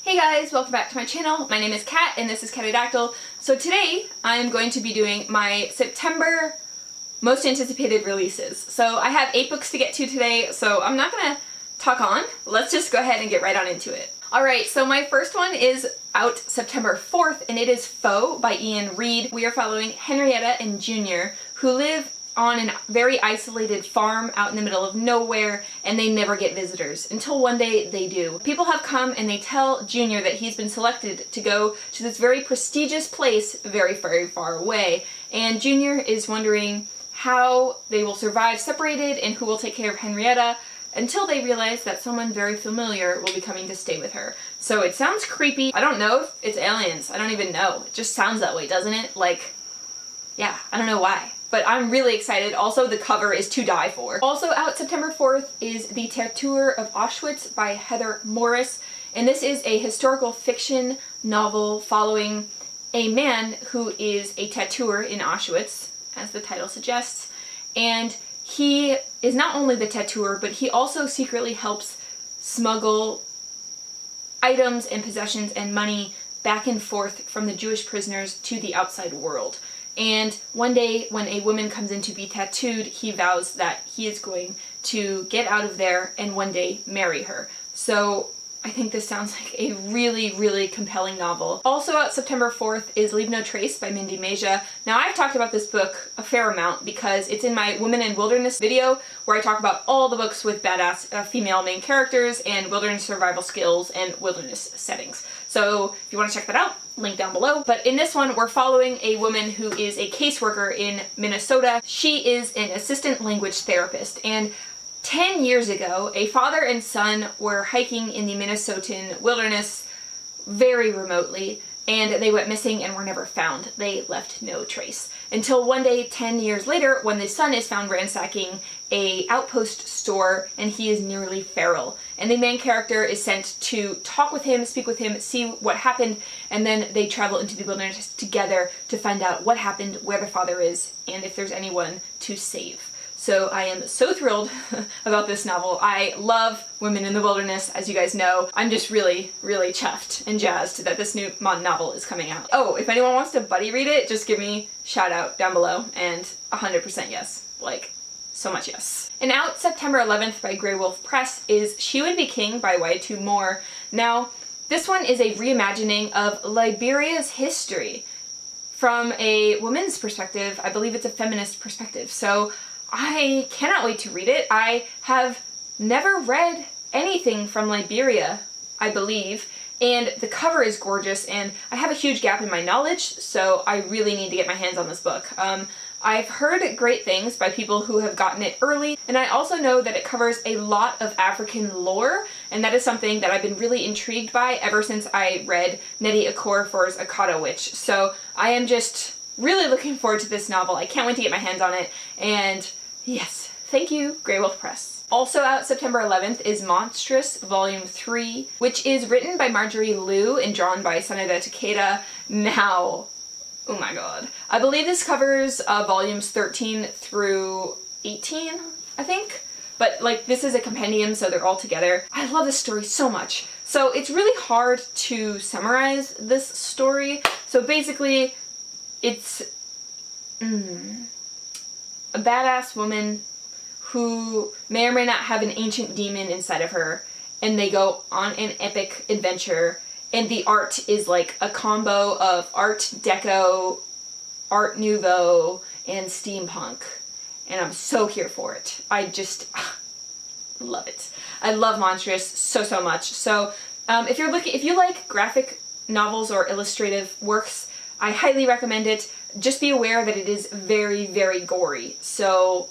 Hey guys, welcome back to my channel. My name is Kat and this is Catadactyl. So today I'm going to be doing my September most anticipated releases. So I have 8 books to get to today, so I'm not gonna talk on. Let's just go ahead and get right on into it. Alright, so my first one is out September 4th and it is Foe by Iain Reid. We are following Henrietta and Junior, who live on a very isolated farm out in the middle of nowhere, and they never get visitors until one day they do. People have come and they tell Junior that he's been selected to go to this very prestigious place very, very far away, and Junior is wondering how they will survive separated and who will take care of Henrietta until they realize that someone very familiar will be coming to stay with her. So it sounds creepy. I don't know if it's aliens. I don't even know. It just sounds that way, doesn't it? Like, yeah, I don't know why. But I'm really excited. Also, the cover is to die for. Also out September 4th is The Tattooer of Auschwitz by Heather Morris. And this is a historical fiction novel following a man who is a tattooer in Auschwitz, as the title suggests. And he is not only the tattooer, but he also secretly helps smuggle items and possessions and money back and forth from the Jewish prisoners to the outside world. And one day when a woman comes in to be tattooed, he vows that he is going to get out of there and one day marry her. So I think this sounds like a really, really compelling novel. Also out September 4th is Leave No Trace by Mindy Meija. Now I've talked about this book a fair amount because it's in my Women in Wilderness video where I talk about all the books with badass female main characters and wilderness survival skills and wilderness settings. So if you want to check that out, link down below. But in this one, we're following a woman who is a caseworker in Minnesota. She is an assistant language therapist, and 10 years ago, a father and son were hiking in the Minnesotan wilderness very remotely, and they went missing and were never found. They left no trace. Until one day, 10 years later, when the son is found ransacking a outpost store and he is nearly feral. And the main character is sent to talk with him, speak with him, see what happened, and then they travel into the wilderness together to find out what happened, where the father is, and if there's anyone to save. So I am so thrilled about this novel. I love women in the wilderness, as you guys know. I'm just really, really chuffed and jazzed that this new novel is coming out. Oh, if anyone wants to buddy read it, just give me a shout out down below, and 100% yes. Like, so much yes. And out September 11th by Grey Wolf Press is She Would Be King by Wayetu. Now, this one is a reimagining of Liberia's history from a woman's perspective. I believe it's a feminist perspective. So I cannot wait to read it. I have never read anything from Liberia, I believe, and the cover is gorgeous, and I have a huge gap in my knowledge, so I really need to get my hands on this book. I've heard great things by people who have gotten it early, and I also know that it covers a lot of African lore, and that is something that I've been really intrigued by ever since I read Nnedi Okorafor's Akata Witch. So I am just really looking forward to this novel. I can't wait to get my hands on it, and yes, thank you, Grey Wolf Press. Also out September 11th is Monstress Volume 3, which is written by Marjorie and drawn by Takeda. Now, oh my god. I believe this covers volumes 13 through 18, I think. But like, this is a compendium, so they're all together. I love this story so much. So it's really hard to summarize this story. So basically, it's a badass woman who may or may not have an ancient demon inside of her, and they go on an epic adventure, and the art is like a combo of Art Deco, Art Nouveau, and steampunk, and I'm so here for it. I just love it. I love Monstress so, so much. So if you like graphic novels or illustrative works, I highly recommend it. Just be aware that it is very, very gory. So,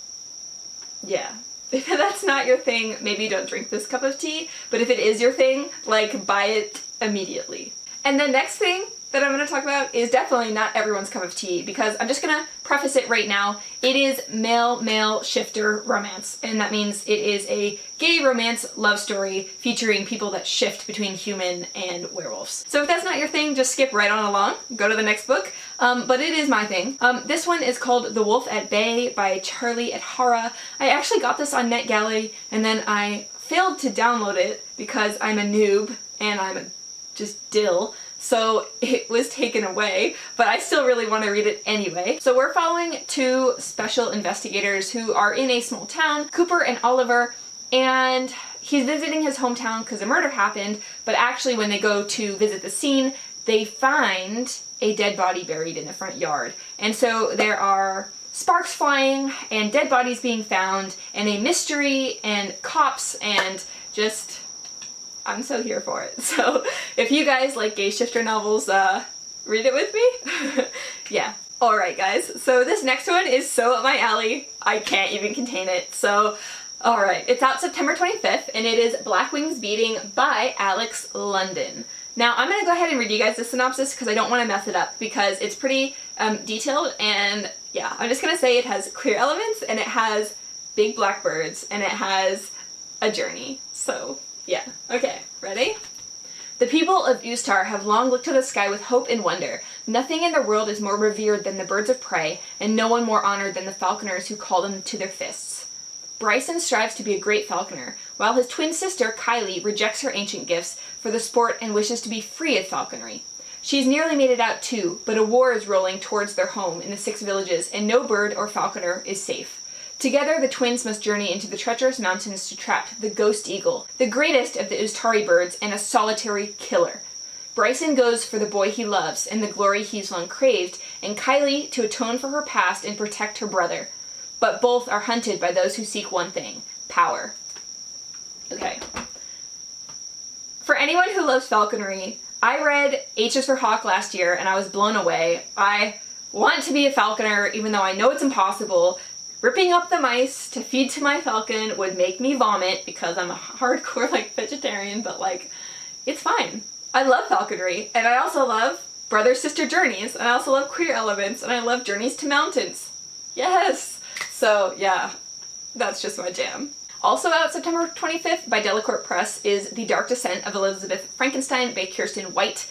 yeah. If that's not your thing, maybe don't drink this cup of tea. But if it is your thing, like, buy it immediately. And the next thing that I'm going to talk about is definitely not everyone's cup of tea, because I'm just going to preface it right now. It is male-male shifter romance, and that means it is a gay romance love story featuring people that shift between human and werewolves. So if that's not your thing, just skip right on along, go to the next book, but it is my thing. This one is called The Wolf at Bay by Charlie Adhara. I actually got this on NetGalley, and then I failed to download it because I'm a noob and I'm just dill. So it was taken away, but I still really want to read it anyway. So we're following two special investigators who are in a small town, Cooper and Oliver, and he's visiting his hometown because a murder happened, but actually when they go to visit the scene, they find a dead body buried in the front yard. And so there are sparks flying and dead bodies being found and a mystery and cops and just... I'm so here for it. So if you guys like gay shifter novels, read it with me. Yeah. Alright guys, so this next one is so up my alley, I can't even contain it. So, alright, it's out September 25th and it is Black Wings Beating by Alex London. Now I'm going to go ahead and read you guys the synopsis because I don't want to mess it up because it's pretty detailed, and yeah, I'm just going to say it has queer elements and it has big blackbirds and it has a journey. So yeah. Okay, ready? The people of Ustar have long looked to the sky with hope and wonder. Nothing in the world is more revered than the birds of prey, and no one more honored than the falconers who call them to their fists. Bryson strives to be a great falconer, while his twin sister, Kylie, rejects her ancient gifts for the sport and wishes to be free of falconry. She's nearly made it out too, but a war is rolling towards their home in the 6 villages, and no bird or falconer is safe. Together, the twins must journey into the treacherous mountains to trap the ghost eagle, the greatest of the Ustari birds and a solitary killer. Bryson goes for the boy he loves and the glory he's long craved, and Kylie to atone for her past and protect her brother. But both are hunted by those who seek one thing: power. Okay. For anyone who loves falconry, I read H is for Hawk last year and I was blown away. I want to be a falconer even though I know it's impossible. Ripping up the mice to feed to my falcon would make me vomit because I'm a hardcore like vegetarian, but like, it's fine. I love falconry, and I also love brother-sister journeys, and I also love queer elements, and I love journeys to mountains. Yes! So yeah, that's just my jam. Also out September 25th by Delacorte Press is The Dark Descent of Elizabeth Frankenstein by Kiersten White.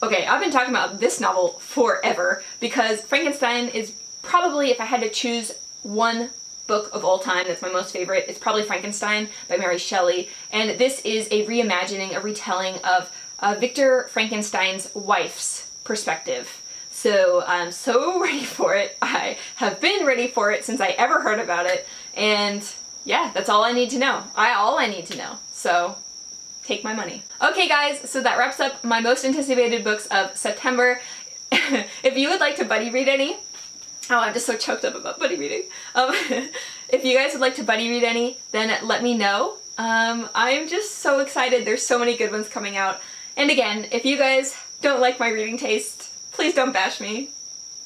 Okay, I've been talking about this novel forever because Frankenstein is probably, if I had to choose one book of all time that's my most favorite, it's probably Frankenstein by Mary Shelley, and this is a reimagining, a retelling of Victor Frankenstein's wife's perspective. So I'm so ready for it. I have been ready for it since I ever heard about it, and yeah, that's all I need to know. All I need to know. So take my money. Okay guys, so that wraps up my most anticipated books of September. If you would like to buddy read any, oh, I'm just so choked up about buddy reading. If you guys would like to buddy read any, then let me know. I'm just so excited. There's so many good ones coming out. And again, if you guys don't like my reading taste, please don't bash me.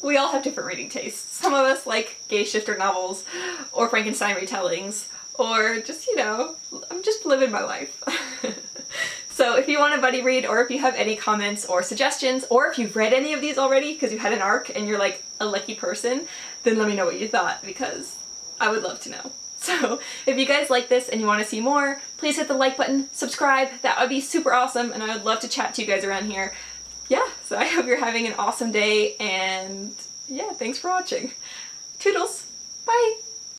We all have different reading tastes. Some of us like gay shifter novels, or Frankenstein retellings, or just, you know, I'm just living my life. So if you want to buddy read, or if you have any comments or suggestions, or if you've read any of these already because you had an arc and you're like a lucky person, then let me know what you thought because I would love to know. So if you guys like this and you want to see more, please hit the like button, subscribe, that would be super awesome, and I would love to chat to you guys around here. Yeah, so I hope you're having an awesome day, and yeah, thanks for watching. Toodles! Bye!